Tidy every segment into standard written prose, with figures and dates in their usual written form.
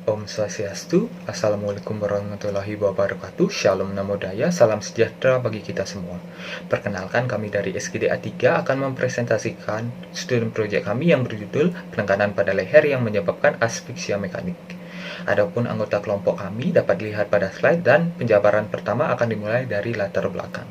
Om Swastiastu, Assalamualaikum warahmatullahi wabarakatuh, Shalom Namo Buddhaya, salam sejahtera bagi kita semua. Perkenalkan, kami dari SGDA 3 akan mempresentasikan studi proyek kami yang berjudul penekanan pada leher yang menyebabkan asfiksia mekanik. Adapun anggota kelompok kami dapat dilihat pada slide dan penjabaran pertama akan dimulai dari latar belakang.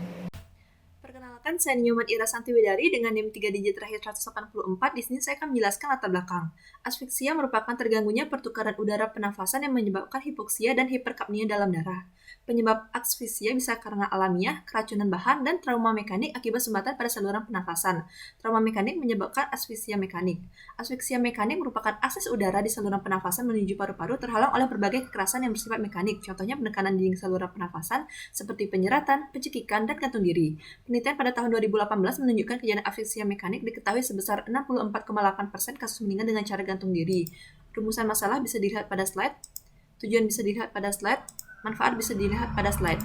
Perkenalkan, saya Nyoman Ira Santiwidari dengan NIM 3 digit terakhir 184. Di sini saya akan menjelaskan latar belakang. Asfiksia merupakan terganggunya pertukaran udara pernafasan yang menyebabkan hipoksia dan hiperkapnia dalam darah. Penyebab asfiksia bisa karena alamiah, keracunan bahan, dan trauma mekanik akibat sumbatan pada saluran pernafasan. Trauma mekanik menyebabkan asfiksia mekanik. Asfiksia mekanik merupakan akses udara di saluran pernafasan menuju paru-paru terhalang oleh berbagai kekerasan yang bersifat mekanik, contohnya penekanan dinding saluran pernafasan seperti penyeratan, pencekikan, dan gantung diri. Penelitian pada tahun 2018 menunjukkan kejadian asfiksia mekanik diketahui sebesar 64,8% kasus meninggal dengan cara gantung diri. Rumusan masalah bisa dilihat pada slide, tujuan bisa dilihat pada slide, manfaat bisa dilihat pada slide.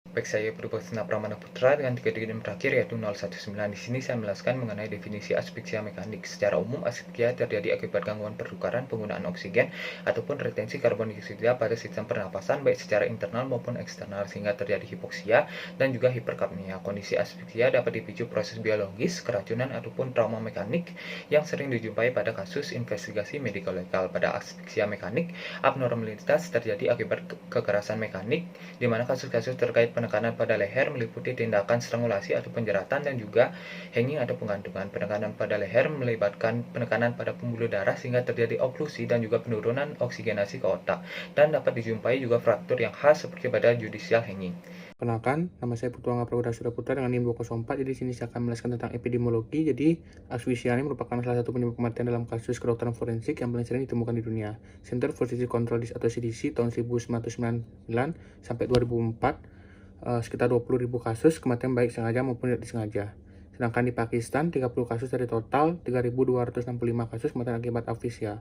Baik, saya Purbasena Pramana Putra dengan 3 digit terakhir yaitu 019. Di sini saya menjelaskan mengenai definisi asfiksia mekanik. Secara umum, asfiksia terjadi akibat gangguan pertukaran penggunaan oksigen ataupun retensi karbon dioksida pada sistem pernapasan baik secara internal maupun eksternal sehingga terjadi hipoksia dan juga hiperkapnia. Kondisi asfiksia dapat dipicu proses biologis, keracunan ataupun trauma mekanik yang sering dijumpai pada kasus investigasi mediko legal. Pada asfiksia mekanik, abnormalitas terjadi akibat kekerasan mekanik di mana kasus-kasus terkait penekanan pada leher meliputi tindakan strangulasi atau penjeratan dan juga hanging atau penggantungan. Penekanan pada leher melibatkan penekanan pada pembuluh darah sehingga terjadi oklusi dan juga penurunan oksigenasi ke otak. Dan dapat dijumpai juga fraktur yang khas seperti pada judicial hanging. Perkenalkan, nama saya Putu Angga Prawira Sudaputra dengan NIM 204. Jadi sini saya akan menjelaskan tentang epidemiologi. Jadi asfiksia ini merupakan salah satu penyebab kematian dalam kasus kedokteran forensik yang paling sering ditemukan di dunia. Center for Disease Control atau CDC tahun 1999 sampai 2004 sekitar 20.000 kasus kematian baik sengaja maupun tidak disengaja. Sedangkan di Pakistan 30 kasus dari total 3.265 kasus kematian akibat asfiksia.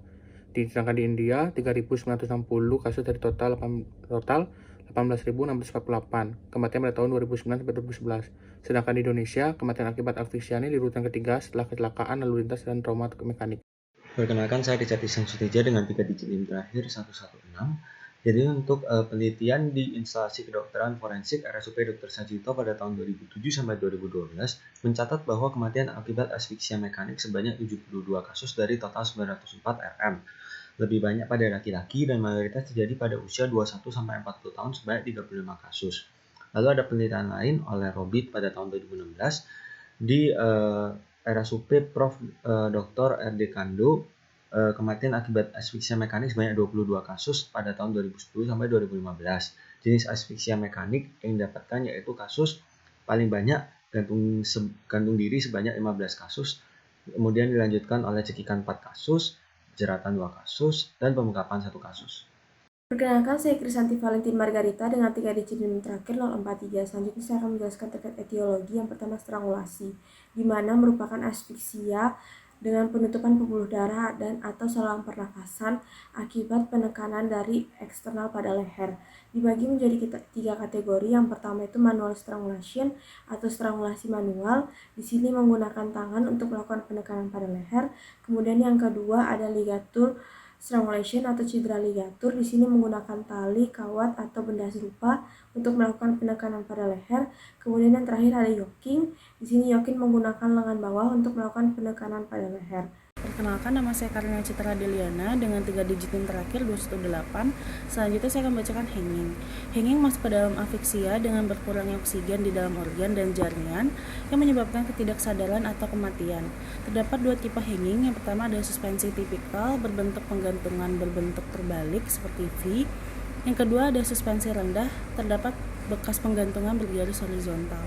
Sedangkan di India 3.960 kasus dari total 18.648 kematian pada tahun 2009 sampai 2011. Sedangkan di Indonesia, kematian akibat asfiksia ini di urutan ketiga setelah kecelakaan lalu lintas dan trauma mekanik. Perkenalkan, saya Richard Isang Suteja dengan 3 digit NIM terakhir 116. Jadi untuk penelitian di instalasi kedokteran forensik RSUP Dr. Sajito pada tahun 2007 sampai 2012 mencatat bahwa kematian akibat asfiksia mekanik sebanyak 72 kasus dari total 904 RM. Lebih banyak pada laki-laki dan mayoritas terjadi pada usia 21 sampai 40 tahun sebanyak 35 kasus. Lalu ada penelitian lain oleh Robit pada tahun 2016 di RSUP Prof. Dr. R.D. Kando, kematian akibat asfiksia mekanik sebanyak 22 kasus pada tahun 2010 sampai 2015. Jenis asfiksia mekanik yang didapatkan yaitu kasus paling banyak gantung diri sebanyak 15 kasus, kemudian dilanjutkan oleh cekikan 4 kasus, jeratan 2 kasus, dan pembengkakan 1 kasus. Perkenalkan, saya Krisanti Valentin Margarita dengan 3 digit NIM terakhir 043. Selanjutnya saya akan menjelaskan terkait etiologi. Yang pertama, strangulasi, di mana merupakan asfiksia dengan penutupan pembuluh darah dan atau saluran pernafasan akibat penekanan dari eksternal pada leher. Dibagi menjadi 3 kategori. Yang pertama itu manual strangulation atau strangulasi manual. Di sini menggunakan tangan untuk melakukan penekanan pada leher. Kemudian yang kedua ada ligatur strangulation atau cedera ligatur. Di sini menggunakan tali, kawat, atau benda serupa untuk melakukan penekanan pada leher. Kemudian yang terakhir ada yoking. Di sini yoking menggunakan lengan bawah untuk melakukan penekanan pada leher. Perkenalkan, nama saya Karina Citra Deliana dengan 3 digit NIM terakhir 218. Selanjutnya saya akan membacakan hanging. Hanging masuk ke dalam asfiksia dengan berkurangnya oksigen di dalam organ dan jaringan yang menyebabkan ketidaksadaran atau kematian. Terdapat 2 tipe hanging. Yang pertama adalah suspensi tipikal berbentuk penggantungan berbentuk terbalik seperti V. Yang kedua ada suspensi rendah, terdapat bekas penggantungan bergaris horizontal.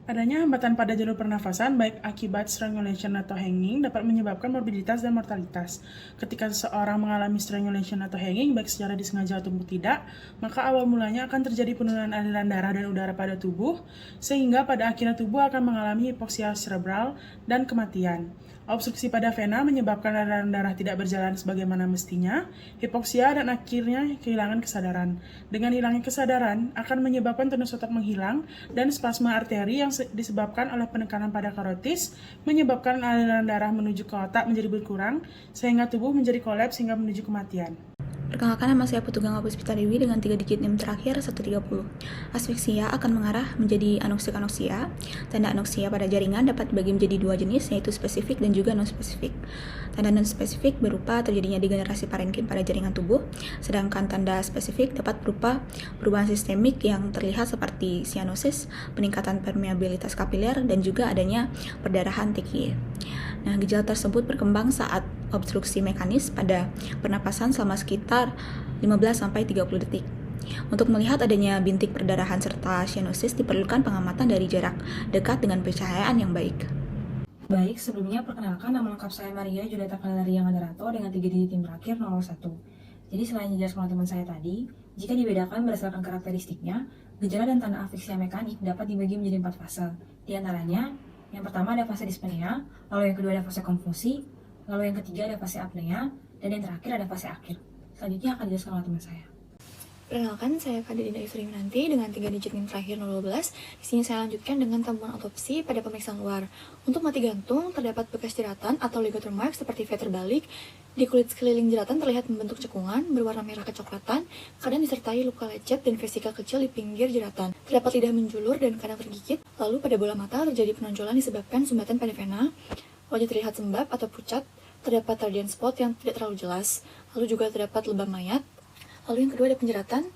Adanya hambatan pada jalur pernafasan, baik akibat strangulation atau hanging, dapat menyebabkan morbiditas dan mortalitas. Ketika seseorang mengalami strangulation atau hanging, baik secara disengaja ataupun tidak, maka awal mulanya akan terjadi penurunan aliran darah dan udara pada tubuh, sehingga pada akhirnya tubuh akan mengalami hipoksia cerebral dan kematian. Obstruksi pada vena menyebabkan aliran darah tidak berjalan sebagaimana mestinya, hipoksia, dan akhirnya kehilangan kesadaran. Dengan hilangnya kesadaran akan menyebabkan tonus otot menghilang dan spasma arteri yang disebabkan oleh penekanan pada karotis menyebabkan aliran darah menuju ke otak menjadi berkurang sehingga tubuh menjadi kolaps hingga menuju kematian. Perkenalkan, nama saya Putu Gangga Puspita Dewi dengan 3 digit NIM terakhir 130. Asfiksia akan mengarah menjadi anoksik-anoksia. Tanda anoksia pada jaringan dapat dibagi menjadi 2 jenis, yaitu spesifik dan juga non-spesifik. Tanda non-spesifik berupa terjadinya degenerasi parenkim pada jaringan tubuh, sedangkan tanda spesifik dapat berupa perubahan sistemik yang terlihat seperti sianosis, peningkatan permeabilitas kapiler, dan juga adanya perdarahan TKI. Nah, gejala tersebut berkembang saat obstruksi mekanis pada pernapasan selama sekitar 15-30 detik. Untuk melihat adanya bintik perdarahan serta sianosis diperlukan pengamatan dari jarak dekat dengan pencahayaan yang baik. Baik, sebelumnya perkenalkan, nama lengkap saya Maria Julieta Kalalaria Ngandarato dengan 3 digit NIM terakhir 01. Jadi selain dijelaskan oleh teman saya tadi, jika dibedakan berdasarkan karakteristiknya, gejala dan tanda asfiksia mekanik dapat dibagi menjadi 4 fase. Di antaranya, yang pertama ada fase dispnea, lalu yang kedua ada fase konfusi, lalu yang ketiga ada fase apnea, dan yang terakhir ada fase akhir. Selanjutnya akan dijelaskan oleh teman saya. Perkenalkan, saya Kak Dinda Yusri Minanti dengan 3 digit NIM terakhir 012. Di sini saya lanjutkan dengan temuan otopsi pada pemeriksaan luar. Untuk mati gantung, terdapat bekas jeratan atau ligature mark seperti V terbalik. Di kulit sekeliling jeratan terlihat membentuk cekungan berwarna merah kecoklatan, kadang disertai luka lecet dan vesika kecil di pinggir jeratan. Terdapat lidah menjulur dan kadang tergigit. Lalu pada bola mata terjadi penonjolan disebabkan sumbatan pada vena. Wajah terlihat sembab atau pucat. Terdapat radiant spot yang tidak terlalu jelas. Lalu juga terdapat lebam mayat. Lalu yang kedua ada penjeratan,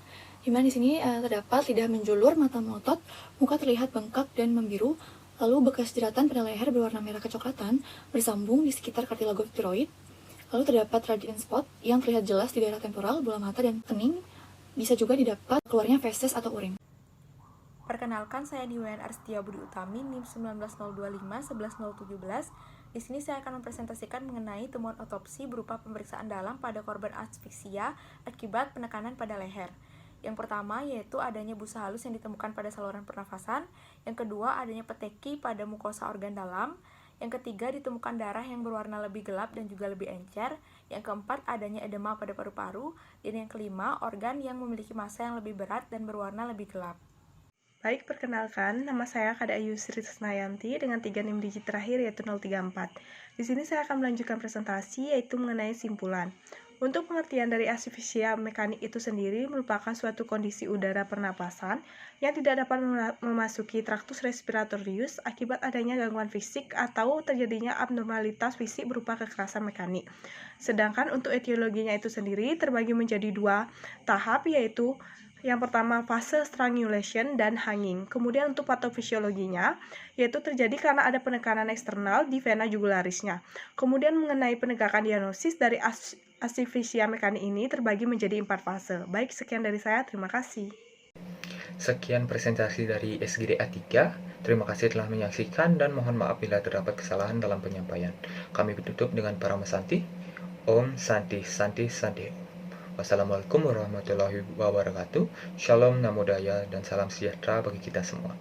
di mana di sini terdapat lidah menjulur, mata melotot, muka terlihat bengkak dan membiru. Lalu bekas jeratan pada leher berwarna merah kecoklatan bersambung di sekitar kartilago tiroid. Lalu terdapat radiant spot yang terlihat jelas di daerah temporal, bola mata, dan kening. Bisa juga didapat keluarnya feses atau urin. Perkenalkan, saya Diwan Arstia Budi Utami, NIM 19025-11017. Di sini saya akan mempresentasikan mengenai temuan otopsi berupa pemeriksaan dalam pada korban asfiksia akibat penekanan pada leher. Yang pertama yaitu adanya busa halus yang ditemukan pada saluran pernafasan. Yang kedua adanya peteki pada mukosa organ dalam. Yang ketiga ditemukan darah yang berwarna lebih gelap dan juga lebih encer. Yang keempat adanya edema pada paru-paru. Dan yang kelima organ yang memiliki massa yang lebih berat dan berwarna lebih gelap. Baik, perkenalkan, nama saya Kada Ayu Sri Susnayanti dengan 3 NIM digit terakhir yaitu 034. Di sini saya akan melanjutkan presentasi yaitu mengenai simpulan. Untuk pengertian dari asfiksia mekanik itu sendiri merupakan suatu kondisi udara pernapasan yang tidak dapat memasuki traktus respiratorius akibat adanya gangguan fisik atau terjadinya abnormalitas fisik berupa kekerasan mekanik. Sedangkan untuk etiologinya itu sendiri terbagi menjadi 2 tahap yaitu yang pertama fase strangulation dan hanging. Kemudian untuk patofisiologinya yaitu terjadi karena ada penekanan eksternal di vena jugularisnya. Kemudian mengenai penegakan diagnosis dari asfiksia mekanik ini terbagi menjadi 4 fase. Baik, sekian dari saya. Terima kasih. Sekian presentasi dari SGDA 3. Terima kasih telah menyaksikan dan mohon maaf bila terdapat kesalahan dalam penyampaian. Kami tutup dengan Parama Santi. Om Santi Santi Santi. Wassalamualaikum warahmatullahi wabarakatuh. Shalom, Namo Buddhaya, dan salam sejahtera bagi kita semua.